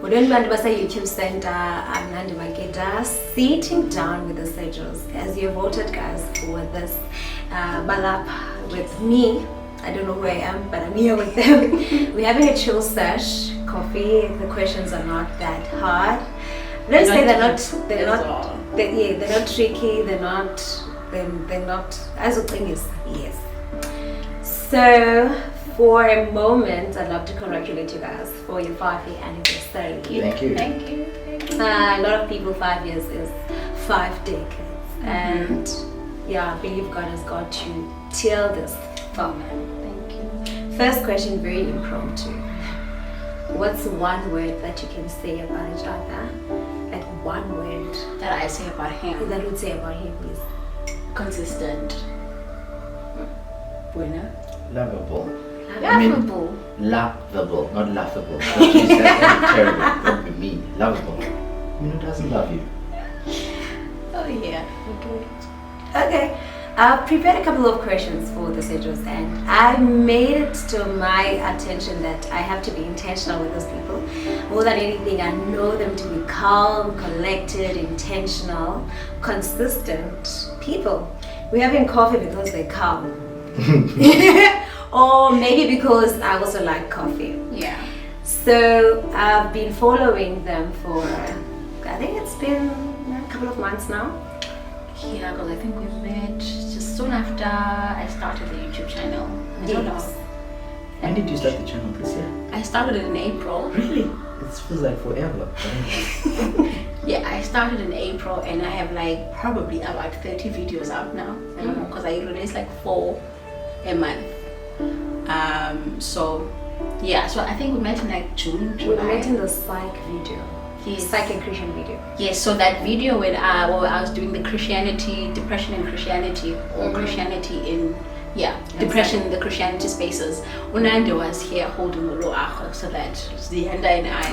When we was a YouTube center, I'm Nande Magida, sitting down with the Sejos. As you voted, guys, for this balap with me. I don't know where I am, but I'm here with them. We're having a chill sesh, coffee. The questions are not that hard. Let's say they're not tricky. They're not. As a thing is, yes. So, for a moment, I'd love to congratulate you guys for your 5-year anniversary. Thank you. Thank you. A lot of people, 5 years is 5 decades. And yeah, I believe God has got you till this moment. Thank you. First question, very impromptu. What's one word that you can say about each other? Like one word That I say about him. that would say about him, please. Consistent. Winner. Lovable. Laughable. Lovable, not laughable. Don't use that. Terrible. That would be mean. Lovable. Who doesn't love you? Oh yeah. Okay. I've prepared a couple of questions for the Sejos, and I made it to my attention that I have to be intentional with those people. More than anything, I know them to be calm, collected, intentional, consistent people. We're having coffee because they're calm. Or maybe because I also like coffee. Yeah. So I've been following them for, I think it's been a couple of months now. Yeah, because I think we met just soon after I started the YouTube channel. I don't know. When did you start the channel this year? I started it in April. Really? It feels like forever. Yeah, I started in April and I have like probably about 30 videos out now. I don't know, because I release like 4 a month. So yeah, so I think we met in like June, We July. met in the psych video. Yes. Psych and Christian video. Yes, so that video when I was doing the Christianity, depression and Christianity, or Christianity in, depression, the Christianity spaces. Nande was here holding the loach so that Zianda and I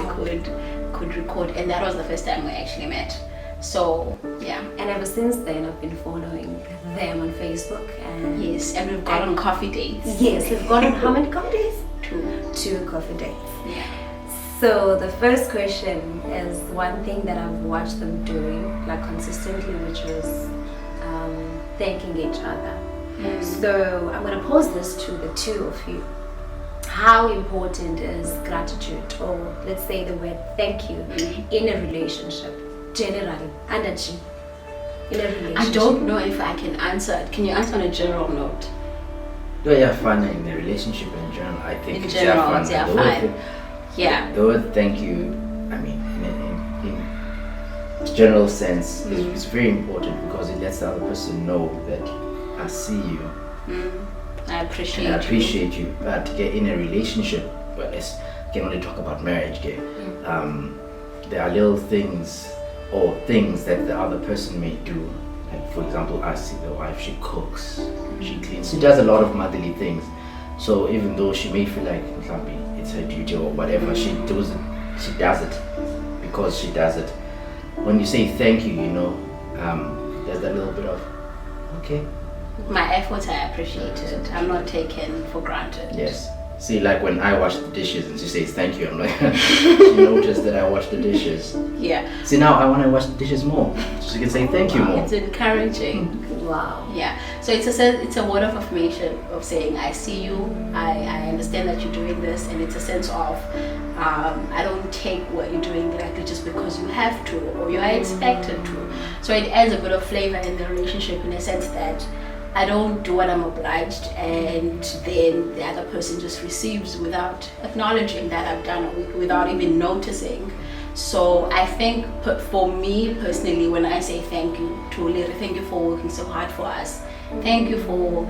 could record, and that was the first time we actually met. So yeah. And ever since then, I've been following them on Facebook. And Yes, and we've gone on coffee dates. yes, we've gone on how many coffee dates? 2. 2 coffee dates. Yeah. So the first question is one thing that I've watched them doing like consistently, which was thanking each other. So I'm going to pose this to the two of you. How important is gratitude, or let's say the word thank you, in a relationship generally? Energy in a relationship. I don't know if I can answer it. Can you answer on a general note? Yeah, fun in the relationship in general. I think In it's general, fun. it's The word fine. Yeah. The word thank you, I mean, in general sense, is very important because it lets the other person know that I see you I appreciate and I appreciate you. But in a relationship, well, I can only talk about marriage. There are little things or things that the other person may do. Like for example, I see the wife, she cooks, she cleans, she does a lot of motherly things. So even though she may feel like it's her duty or whatever, she does it because she does it. When you say thank you, there's that little bit of, okay. My efforts, I appreciate it. I'm not taken for granted. Yes. See, like when I wash the dishes and she says thank you, I'm like, she noticed that I wash the dishes. Yeah. See, now I want to wash the dishes more. She can say thank you more. It's encouraging. Wow. Yeah. So it's a word of affirmation of saying I see you, I understand that you're doing this, and it's a sense of I don't take what you're doing directly just because you have to or you are expected to. So it adds a bit of flavor in the relationship in a sense that I don't do what I'm obliged, and then the other person just receives without acknowledging that I've done it, without even noticing. So I think for me personally, when I say thank you to Liri, thank you for working so hard for us. Thank you for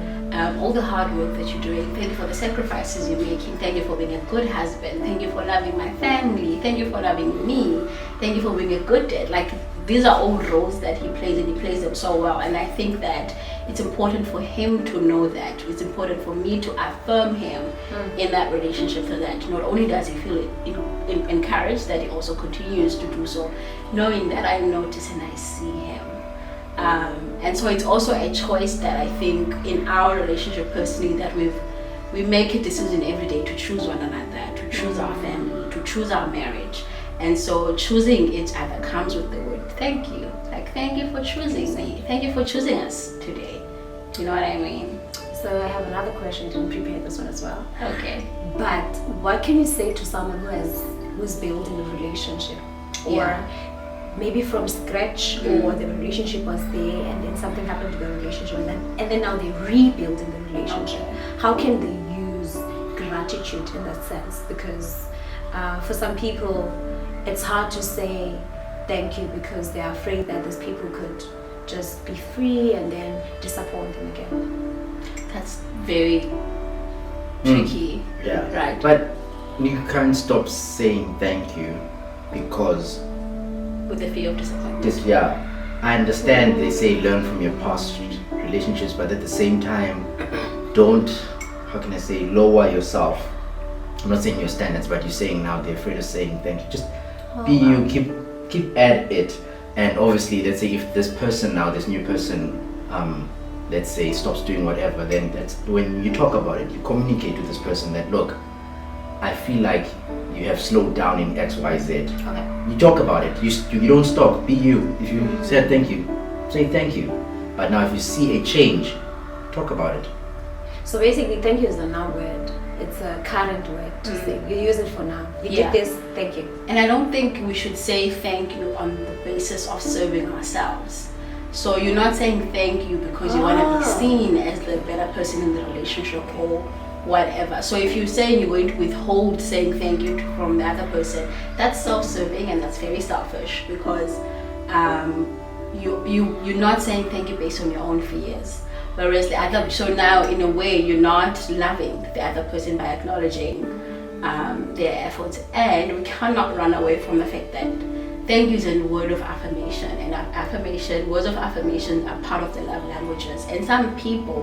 all the hard work that you're doing. Thank you for the sacrifices you're making. Thank you for being a good husband. Thank you for loving my family. Thank you for loving me. Thank you for being a good dad. Like, these are all roles that he plays, and he plays them so well. And I think that it's important for him to know that. It's important for me to affirm him in that relationship, so that not only does he feel encouraged, that he also continues to do so, knowing that I notice and I see him. And so it's also a choice that I think in our relationship personally, that we make a decision every day to choose one another, to choose our family, to choose our marriage. And so choosing each other comes with the word thank you. Like, thank you for choosing me. Thank you for choosing us today. You know what I mean? So I have another question. Didn't prepare this one as well. Okay. But what can you say to someone who's building a relationship, or maybe from scratch, or the relationship was there and then something happened to the relationship, and then now they're rebuilding the relationship? How can they use gratitude in that sense? Because for some people, it's hard to say thank you because they're afraid that these people could just be free and then disappoint them again. That's very tricky. Yeah. Right. But you can't stop saying thank you because With the fear of disappointment. this, I understand they say learn from your past relationships, but at the same time, don't, how can I say, lower yourself. I'm not saying your standards, but you're saying now they're afraid of saying thank you. Just be you, keep at it. And obviously, let's say if this person now, this new person, let's say stops doing whatever, then that's when you talk about it, you communicate with this person that, look, I feel like you have slowed down in X, Y, Z. Okay. You talk about it. You don't stop. Be you. If you said thank you, say thank you. But now if you see a change, talk about it. So basically, thank you is a noun word. It's a current word to say. You use it for now. You Yeah. did this, thank you. And I don't think we should say thank you on the basis of serving ourselves. So you're not saying thank you because you want to be seen as the better person in the relationship or whatever. So if you're saying you're going to withhold saying thank you from the other person, that's self-serving and that's very selfish, because you're not saying thank you based on your own fears. Whereas the other, so now in a way you're not loving the other person by acknowledging their efforts. And we cannot run away from the fact that thank you is a word of affirmation, and words of affirmation are part of the love languages, and some people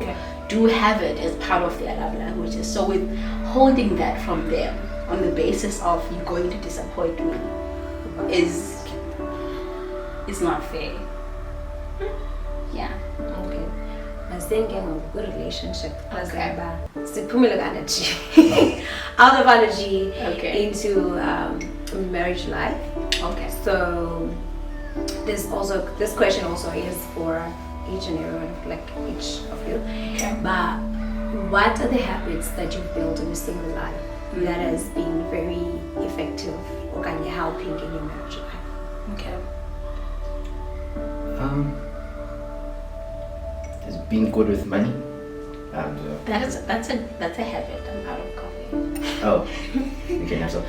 do have it as part of their love languages. So withholding that from them on the basis of you're going to disappoint me is not fair. Yeah. Okay. Masengeng of good relationship. Okay. Siphumile energy. Out of energy into marriage life. Okay. So this question also is for each and every one, like each of you. Okay. But what are the habits that you've built in your single life that has been very effective or can you helping in your marriage life? Okay. Has been good with money. That's a habit. I'm out of coffee. Oh, okay. Now so,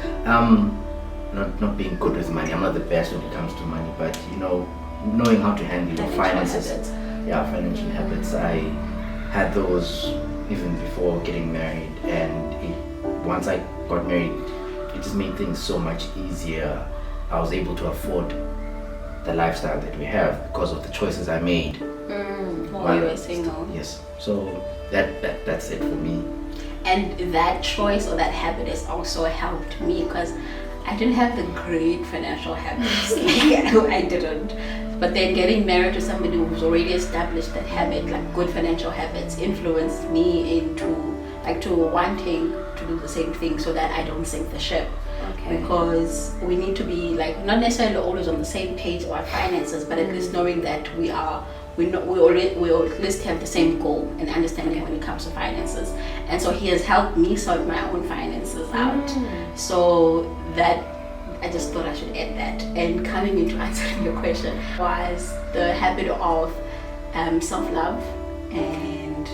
not being good with money. I'm not the best when it comes to money, but knowing how to handle your finances. Habits. Yeah, financial habits. I had those even before getting married, and once I got married, it just made things so much easier. I was able to afford the lifestyle that we have because of the choices I made. While you were single. Yes. So that's it for me. And that choice or that habit has also helped me, because I didn't have the great financial habits. I didn't. But then getting married to somebody who's already established that habit, like good financial habits, influenced me into to wanting to do the same thing so that I don't sink the ship. Okay. Because we need to be not necessarily always on the same page about finances, but at least knowing that we at least have the same goal and understanding when it comes to finances. And so he has helped me sort my own finances out. So that I just thought I should add that. And coming into answering your question was the habit of self-love and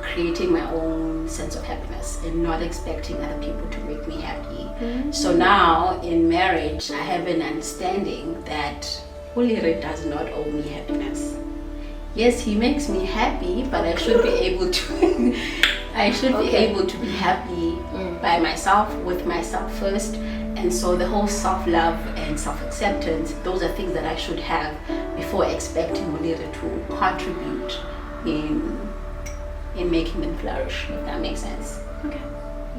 creating my own sense of happiness and not expecting other people to make me happy. So now in marriage, I have an understanding that Ulire does not owe me happiness. Yes, he makes me happy, but I should be able to be able to be happy by myself, with myself first. And so the whole self-love and self-acceptance, those are things that I should have before expecting Ulire to contribute in making them flourish, if that makes sense. Okay.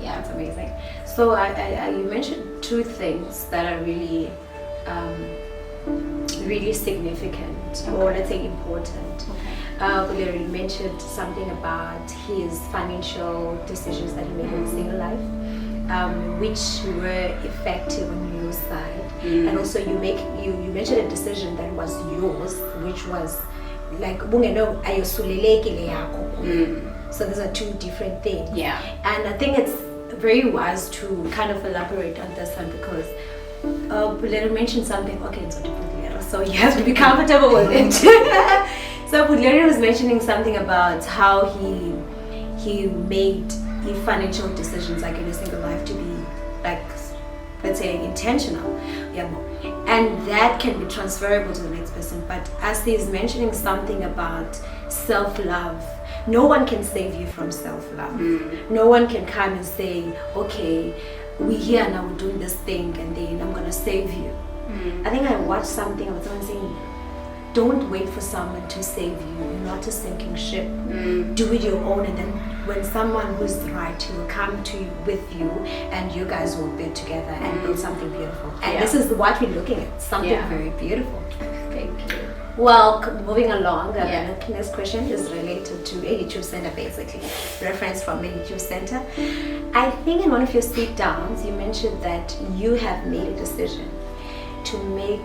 Yeah. That's amazing. So you mentioned two things that are really really significant, or let's say important. Ulire mentioned something about his financial decisions that he made in his single life, which were effective on your side, and also you mentioned a decision that was yours, which was like ayosulelekile yakho. So those are two different things. Yeah. And I think it's very wise to kind of elaborate on this one because Pulero mentioned something. Okay, it's not Pulero, so you have to be comfortable with it. So Pulero was mentioning something about how he made financial decisions like in his single life to be like, let's say, intentional. Yeah. And that can be transferable to the next person. But as he's mentioning something about self-love, no one can save you from self-love. No one can come and say, okay, we're here now, we're doing this thing, and then I'm gonna save you. I think I watched something about someone saying, don't wait for someone to save you. You're not a sinking ship. Do it your own, and then when someone who's right, he will come to with you, and you guys will be together and build something beautiful. And this is what we're looking at, something very beautiful. Thank you. Well, moving along, the next question is related to YouTube Center, basically. Reference from YouTube Center. I think in one of your sit downs, you mentioned that you have made a decision to make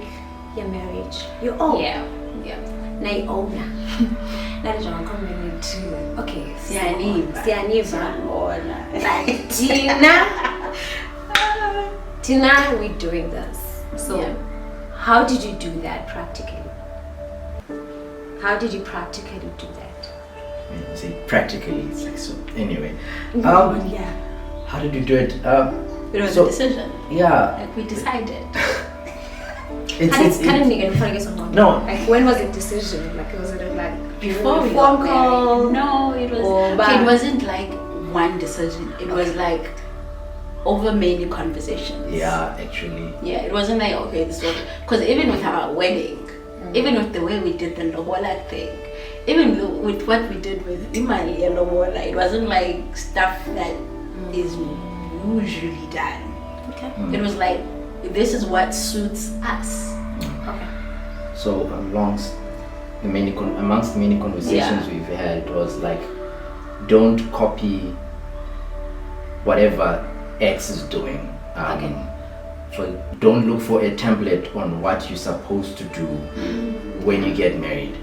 your marriage your own. Yeah. Na iona. Nalija coming to okay. Siyaniva. Tina, we're doing this. So how did you do that practically? How did you practically do that? See, practically, it's like so. Anyway, how did you do it? It was a decision. Yeah. Like we decided. No. Like when was the decision? Like was it like before we phone got call? married? No, it was. It wasn't like one decision. It was like over many conversations. Yeah, actually. Yeah, it wasn't like okay, this was because even with our wedding. Even with the way we did the lobola thing, even with what we did with Imali and lobola, it wasn't like stuff that is usually done. Okay. It was like, this is what suits us. Okay. So amongst the many conversations we've had, it was like, don't copy whatever X is doing. So don't look for a template on what you're supposed to do when you get married.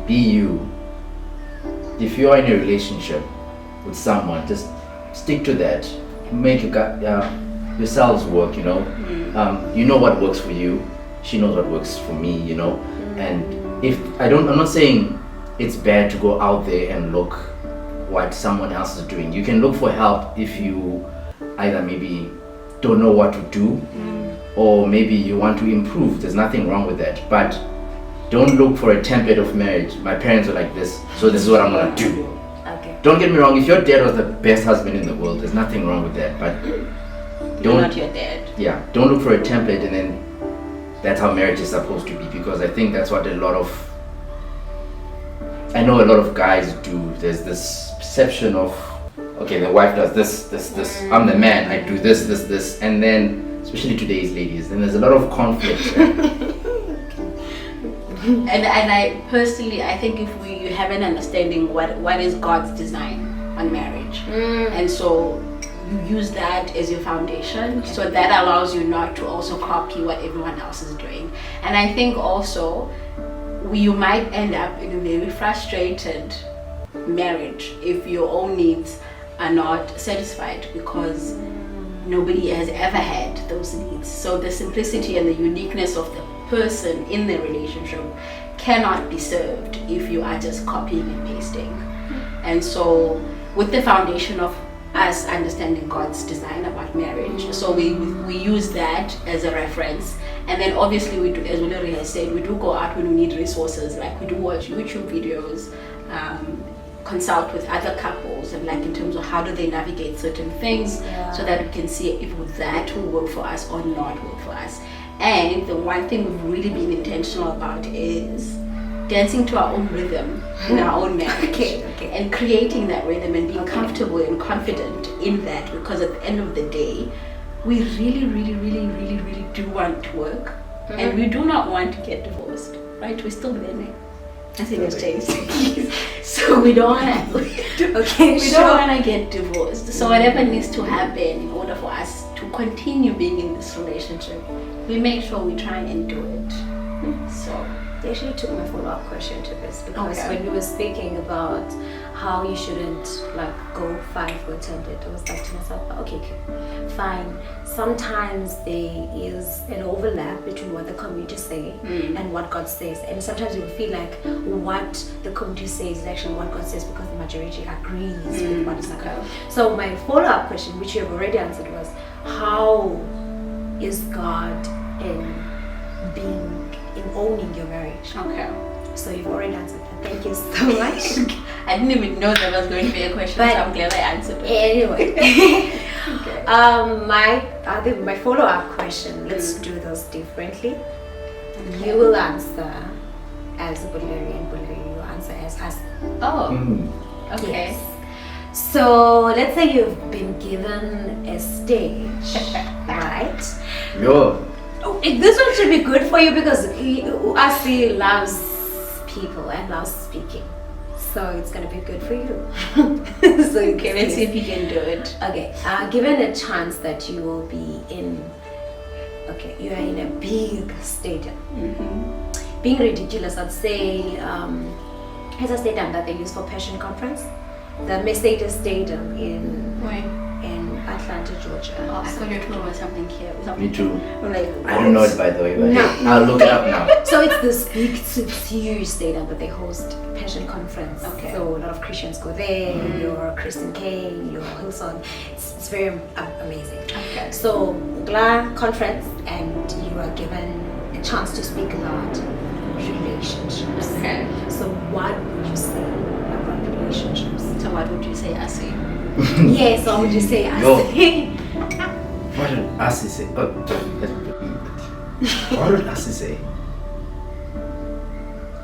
Be you. If you're in a relationship with someone, just stick to that. Make yourselves work, you know. You know what works for you. She knows what works for me, you know. And I'm not saying it's bad to go out there and look what someone else is doing. You can look for help if you either maybe don't know what to do, or maybe you want to improve. There's nothing wrong with that, but don't look for a template of marriage. My parents were like this, so this is what I'm gonna do. Okay. Don't get me wrong, if your dad was the best husband in the world, there's nothing wrong with that, but You're not your dad. Yeah, don't look for a template and then that's how marriage is supposed to be, because I think that's what I know a lot of guys do. There's this perception of, okay, the wife does this, I'm the man, I do this, and then, especially today's ladies, then there's a lot of conflict. And I personally, I think if you have an understanding what is God's design on marriage, and so you use that as your foundation, so that allows you not to also copy what everyone else is doing. And I think also you might end up in a very frustrated marriage if your own needs are not satisfied, because nobody has ever had those needs. So the simplicity and the uniqueness of the person in the relationship cannot be served if you are just copying and pasting. And so with the foundation of us understanding God's design about marriage, so we use that as a reference. And then obviously we do, as Ulari has said, we do go out when we need resources, like we do watch YouTube videos, consult with other couples, and like in terms of how do they navigate certain things, so that we can see if that will work for us or not work for us. And the one thing we've really been intentional about is dancing to our own rhythm in our own marriage, and creating that rhythm and being comfortable and confident in that, because at the end of the day, we really, really, really, really, really do want to work, and we do not want to get divorced, right? We're still there now. Nothing has changed. So we don't want to. Okay, We don't want to get divorced. So whatever needs to happen in order for us to continue being in this relationship, we make sure we try and do it. So They actually took my follow-up question to this because Okay. when we were speaking about how you shouldn't like go 5 foot 10 it was like to myself, okay, fine. Sometimes there is an overlap between what the community say and what God says, and sometimes you feel like what the community says is actually what God says because the majority agrees with what is happening. So my follow-up question, which you have already answered, was how is God in owning your marriage? okay. So you've already answered that. Thank you so much. I didn't even know that was going to be a question, But- so I'm glad I answered it. Anyway, Okay. my follow-up question. Let's do those differently. You will answer as a Bulgari, and Bulgari you answer as us. Oh, Mm. okay. Yes. So let's say you've been given a stage, right? Yo. This one should be good for you because Asi loves people and loves speaking. So it's gonna be good for you. So Okay, let's see if you can do it. Okay, given a chance that you will be you are in a big stadium. Being ridiculous, I'd say it's a stadium that they use for Passion Conference. The Mercedes Stadium in Wait. Atlanta, Georgia. Oh, I thought you were talking about something here. Me too. I'm like, I don't know it by the way, but No. I'll look it up now. So it's this big, it's huge stadium that they host Passion Conference. Okay. So a lot of Christians go there. Your Christian Kane, your Hillsong. It's very amazing. Okay. So Gla conference, and you are given a chance to speak about relationships. Okay. So what would you say about relationships? So what would you say, Asi? Yes, what would you say? Yo. What did Asi say? What did Asi say?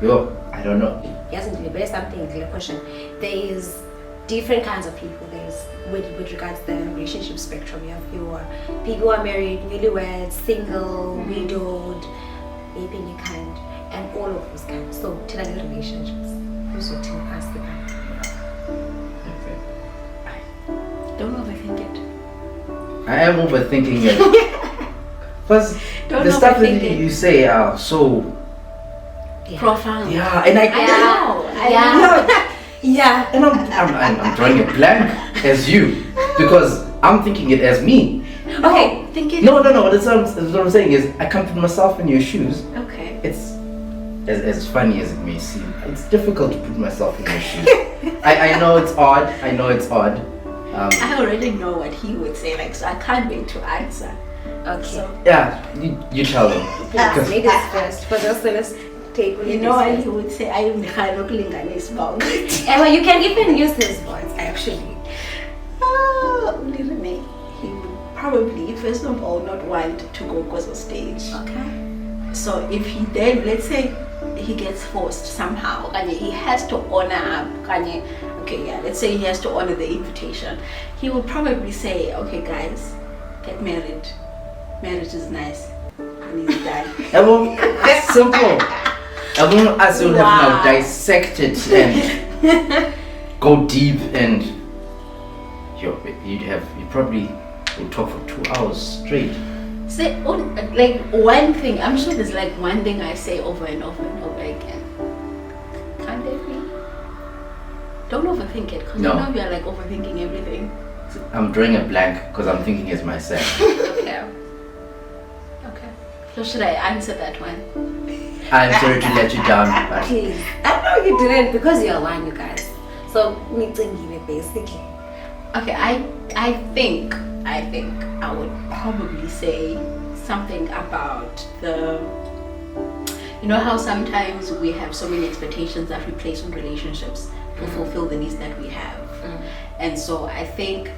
Yo, I don't know. Yes, but it's something like a question. There is different kinds of people. There's with regards to the relationship spectrum. You have your people who are married, newlyweds, single, widowed, maybe any kind, and all of those kinds. So tell us the relationships. Who's what tell us the kind? Don't overthink it. I am overthinking it. Because Don't the stuff that overthink it. you say are so Profound. yeah, and I know. Yeah. and I'm drawing a blank as you because I'm thinking it as me. Okay. Think it. No. That's what I'm saying is I can't put myself in your shoes. Okay. It's as funny as it may seem. It's difficult to put myself in your shoes. I know it's odd. I already know what he would say, like, so I can't wait to answer. Okay. So, Yeah, you tell them. Please, ladies first. For those let's take you know what he would say? I am the Emma, you can even use his voice actually. He would probably, first of all, not want to go because of stage. Okay. So if he then, let's say, he gets forced somehow, and he has to honor up, okay, yeah, let's say he has to honor the invitation. He would probably say, okay, guys, get married. Marriage is nice. And he's done. Everyone, simple. Everyone as will have now dissected and go deep and you probably would talk for 2 hours straight. Say, like one thing, I'm sure there's like one thing I say over and over and over again. Can't they be? Don't overthink it, because No. I know you're like overthinking everything. I'm drawing a blank because I'm thinking as myself. Okay. Okay. So should I answer that one? I'm sorry to let you down, but Please. I know you didn't because you're lying, you guys. So meeting you basically. Okay, I think I would probably say something about you know how sometimes we have so many expectations that we place on relationships to fulfill the needs that we have. And so I think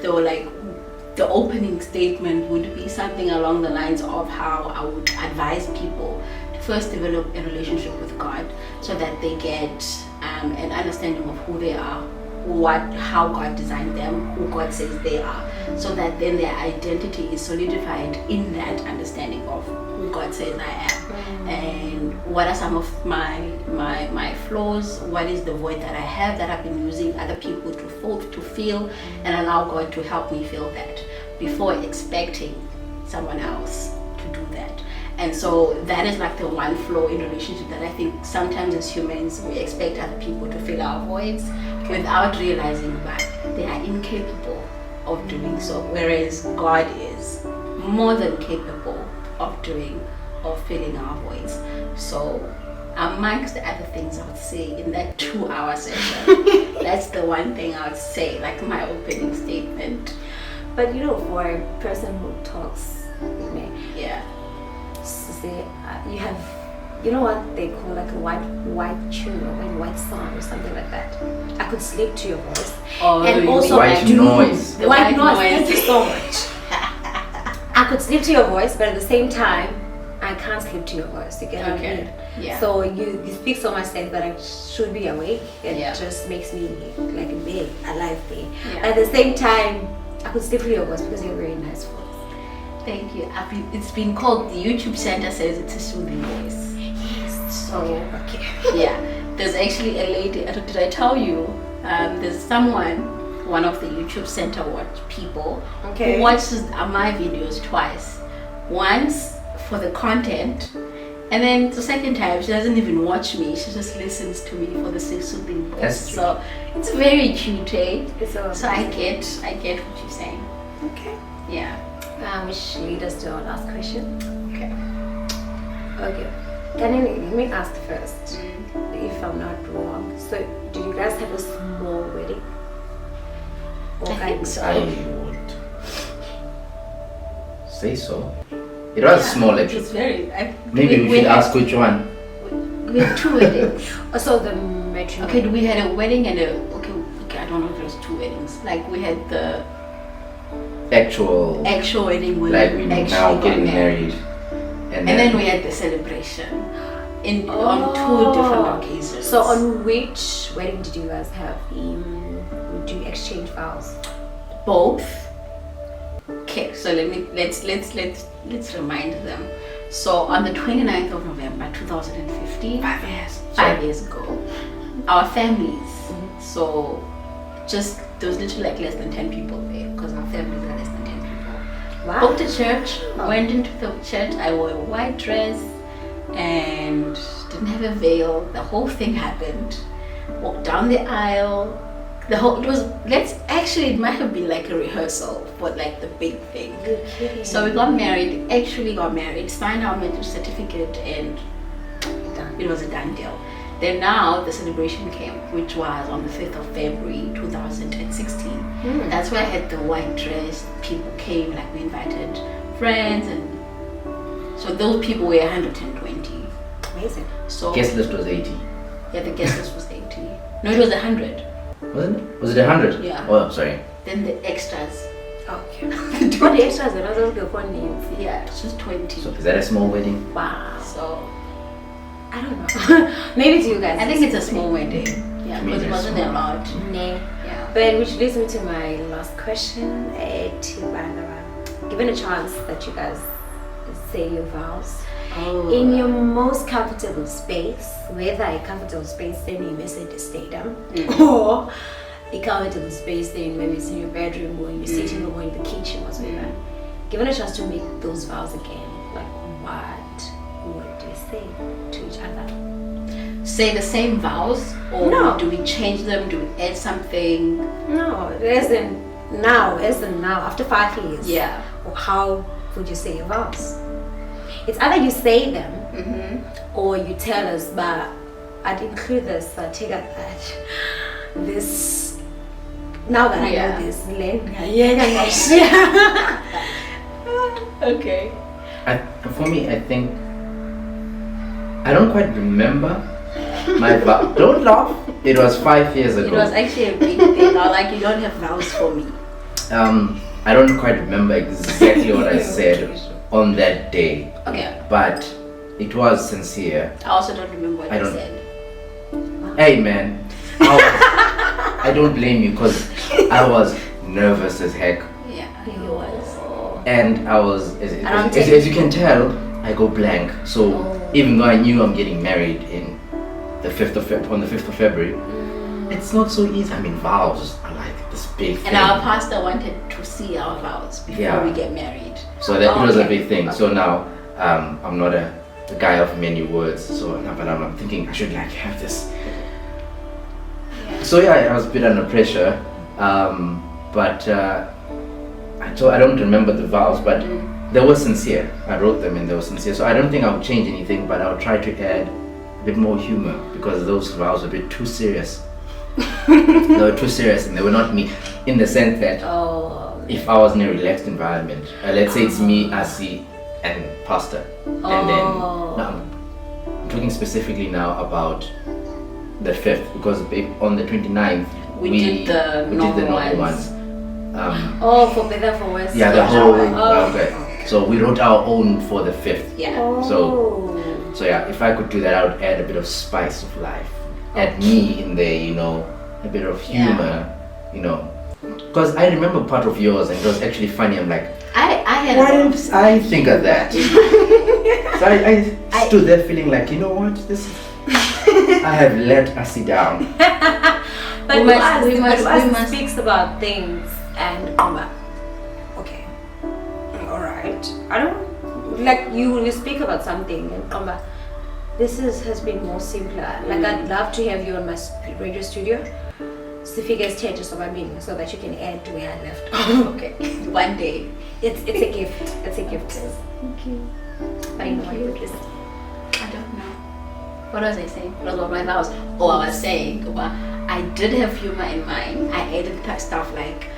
the opening statement would be something along the lines of how I would advise people to first develop a relationship with God so that they get an understanding of who they are how God designed them, who God says they are, so that then their identity is solidified in that understanding of who God says I am, and what are some of my flaws, what is the void that I have that I've been using other people to feel, and allow God to help me feel that before expecting someone else to do that. And so that is like the one flaw in relationship that I think sometimes as humans we expect other people to fill our voids without realizing that they are incapable of doing so, whereas God is more than capable of filling our voids. So amongst the other things I would say in that 2-hour session, that's the one thing I would say, like my opening statement. But for a person who talks with me, Yeah. you have, what they call like a white tune or white song or something like that. I could sleep to your voice, and also white noise. The white noise. Thank you so much. I could sleep to your voice, but at the same time, I can't sleep to your voice. You get what I mean? Yeah. So you speak so much sense that I should be awake. It Yeah. just makes me like a big alive thing. Yeah. At the same time, I could sleep to your voice because you're a very nice voice. Thank you. It's been called, the YouTube Center says it's a soothing voice. Yes. So Okay. yeah, there's actually a lady, did I tell you, there's one of the YouTube Center people Okay. who watches my videos twice. Once for the content, and then the second time she doesn't even watch me, she just listens to me for the soothing voice. That's cute. So it's very cute, eh? So I get what you're saying. Okay. Yeah. Which leads us to our last question. Okay. Okay. Let me ask first, if I'm not wrong. So, do you guys have a small wedding? Or I think so. I would say so. It was small It actually. was very. Maybe we should ask which one. We had 2 weddings. Also, the matrimony. Okay, we had a wedding and okay, I don't know if it was 2 weddings. Like we had the Actual, actual wedding where like we we actually now got getting married. And then we had the celebration on 2 different occasions. So, on which wedding did you guys have? Would you exchange vows? both. Okay, so let's remind them. So on the 29th of November 2015, 5 years ago, our families, so just there was literally like less than 10 people there because our families are less than 10 people. Wow. Booked a church, went into the church, I wore a white dress and didn't have a veil. The whole thing happened. Walked down the aisle. It might have been like a rehearsal for like the big thing. So we got married, signed our marriage certificate, and it was a done deal. Then now the celebration came, which was on the 5th of February 2016. That's where I had the white dress, people came, like we invited friends, and so those people were 120. Amazing. So Guest list was 80. yeah, the guest list was 80. No, it was 100. Wasn't it? Was it 100? Yeah. Oh, sorry. Then the extras, Okay. What the extras are those the fun names? yeah, it was just 20. So is that a small wedding? Wow. So I don't know. Maybe to you guys. I think it's a small wedding. Yeah, To me, because it it's wasn't small. a lot. Nah. Yeah. But which leads me to my last question. To Barbara. Given a chance that you guys say your vows in your most comfortable space, whether a comfortable space then in Mercedes Stadium or a comfortable space then maybe it's in your bedroom or in your sitting room or in the kitchen or whatever. Given a chance to make those vows again, like what would you say to each other? Say the same vows, or No. do we change them? Do we add something? No, as in now, after 5 years. Yeah. How would you say your vows? It's either you say them or you tell us, but I'd include this, take out that. This, now that I Yeah. know this, Okay. For me, I think I don't quite remember my vow. Don't laugh. It was 5 years ago. It was actually a big thing. Now, like, you don't have vows for me. I don't quite remember exactly what I said on that day, Okay. but it was sincere. I also don't remember what I you don't- said. Hey man, I don't blame you because I was nervous as heck. Yeah, he was. And I was, as you can tell, I go blank. So even though I knew I'm getting married in the 5th of February, it's not so easy. I mean, vows are like this big thing. And our pastor wanted to see our vows before we get married. So that was a big thing. So now I'm not a guy of many words. So now, but I'm thinking I should like have this. Yeah. So yeah, I was a bit under pressure. But I don't remember the vows, but they were sincere. I wrote them and they were sincere. So I don't think I would change anything, but I would try to add a bit more humor because those vows were a bit too serious. They were too serious and they were not me in the sense that if I was in a relaxed environment, let's say it's me, Asi, and Pastor, and then now I'm talking specifically now about the 5th because on the 29th we did the normal ones. For better for worse. Yeah, the whole. Okay. So we wrote our own for the 5th. Yeah. So yeah, if I could do that, I would add a bit of spice of life. Add me in there, you know, a bit of humor, you know. Because I remember part of yours and it was actually funny. I'm like, I had why didn't I think of that? So I stood there feeling like, you know what, this is, I have let Asi down. But we must speaks about things and okay, alright. I don't like you speak about something and this has been more simpler. Like I'd love to have you on my radio studio. Sejos so that you can add to where I left. Okay. One day. It's a gift. It's a gift. Thank you. I know I did this. I don't know. What was I saying? What was about my vows? Oh, I was saying, I did have humor in mind. I added that stuff like,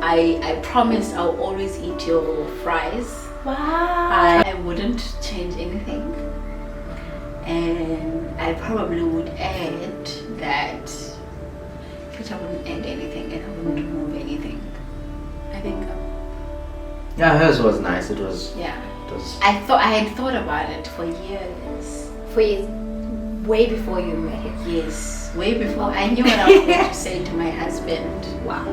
I promised I'll always eat your fries. Wow. I wouldn't change anything. And I probably would add that, which I wouldn't add anything and I wouldn't remove anything. I think. Yeah, hers was nice. It was. Yeah. It was. I had thought about it for years. For years, way before you met him. Yes, way before. I knew what I was going to say to my husband. Wow.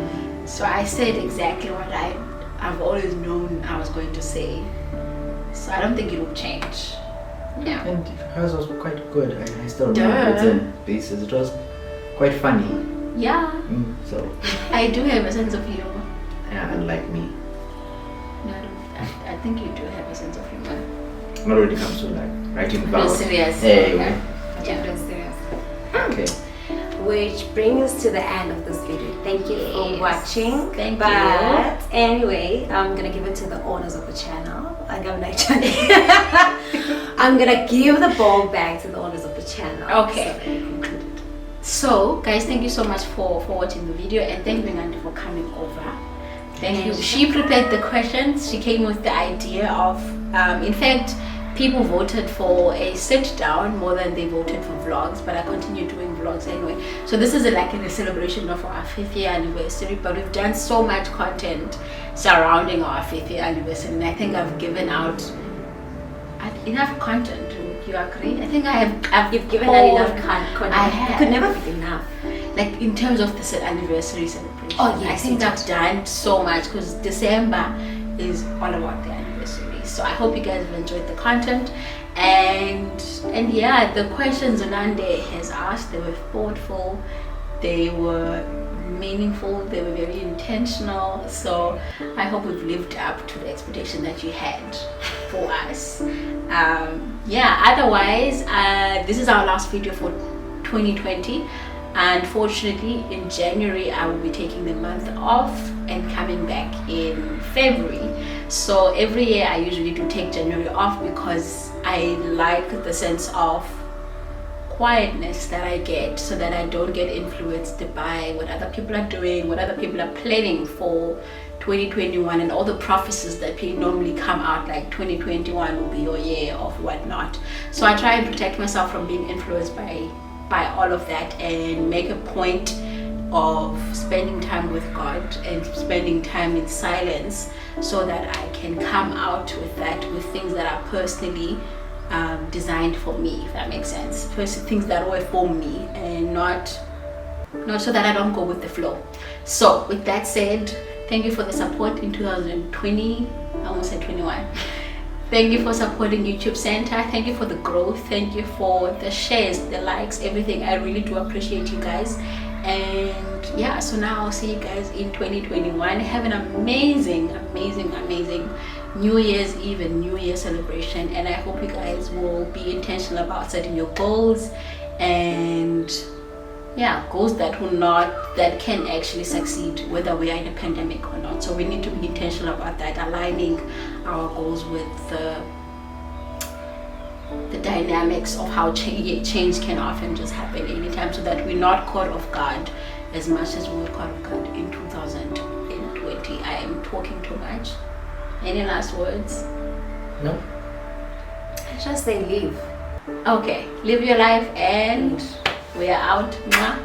So I said exactly what I've always known I was going to say. So I don't think it will change. Yeah. And hers was quite good. I still remember bits and pieces. It was quite funny. Yeah. So. I do have a sense of humor. Yeah, unlike me. No, I think you do have a sense of humor. Not when it comes to like writing vows. Serious. Hey, Yeah, real serious. Okay. Which brings us to the end of this video. Thank you for watching. Thank but you. Anyway, I'm gonna give it to the owners of the channel. I'm gonna give the ball back to the owners of the channel. Okay. So guys, thank you so much for watching the video and thank you Nande for coming over. Thank you. She prepared the questions. She came with the idea of in fact people voted for a sit down more than they voted for vlogs, but I continue doing vlogs anyway. So this is like a celebration of our 5th year anniversary, but we've done so much content surrounding our 5th year anniversary and I think I've given out enough content. Would you agree? I think You've given out enough content. I It could never be enough. Like in terms of the anniversary celebration. Oh yes, I think I've done so much because December is all about the anniversary. So I hope you guys have enjoyed the content and yeah, the questions Nande has asked, they were thoughtful, they were meaningful, they were very intentional. So I hope we've lived up to the expectation that you had for us. Yeah, otherwise this is our last video for 2020. Unfortunately, in January I will be taking the month off and coming back in February. So every year I usually do take January off because I like the sense of quietness that I get so that I don't get influenced by what other people are doing, what other people are planning for 2021 and all the prophecies that normally come out like 2021 will be your year of whatnot. So I try and protect myself from being influenced by all of that and make a point of spending time with God and spending time in silence so that I can come out with that, with things that are personally designed for me, if that makes sense. Things that were for me and not not so that I don't go with the flow. So with that said, thank you for the support in 2020. I almost said 21. Thank you for supporting YouTube Center. Thank you for the growth. Thank you for the shares, the likes, everything. I really do appreciate you guys. And yeah, so now I'll see you guys in 2021. Have an amazing New Year's Eve and New Year celebration. And I hope you guys will be intentional about setting your goals, and yeah, goals that can actually succeed whether we are in a pandemic or not. So we need to be intentional about that, aligning our goals with the dynamics of how change can often just happen anytime, so that we're not caught off guard as much as we were caught off guard in 2020. I am talking too much. Any last words? No. Just say leave. Okay, live your life, and we are out. Mwah.